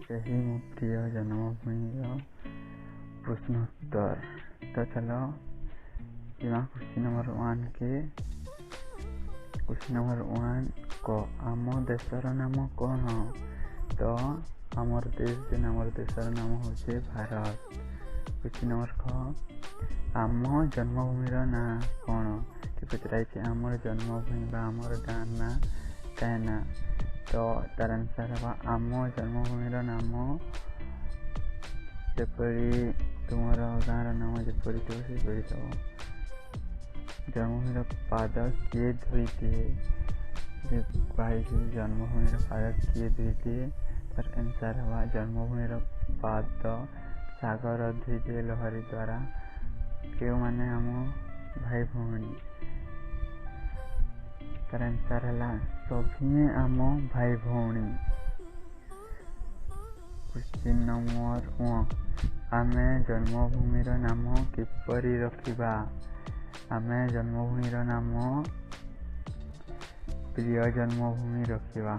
यही मो प्रिय जन्मभूमि प्रश्नोत्तर। तो चलो क्वेश्चन नंबर 1 के क्वेश्चन नंबर 1 को आम देशर नाम कौन? तो आमर देशर नाम हूँ भारत। क्वेश्चन नंबर 2 आम जन्मभूमि ना कौन? पचराई आमर जन्मभूमि आमर गाँ ना क्या ना? तो तार आंसर है आम जन्मभूमि नाम जपरी तुम गाँव नाम जपरी थो सेपरी दब। जन्मभूमि पाद किए धोई दिए जन्मभूमि पाद किए धोई दिए? तार आंसर है जन्मभूमि पाद सागर धोई दिए लहरी द्वारा। क्यों माने आम भाई भौणी। तार आंसर है सभी आम भाई भौणी। क्वेश्चन नंबर 1 आमे जन्मभूमि नाम किपरि रखिबा? आमे जन्मभूमि नाम प्रिय जन्मभूमि रखिबा।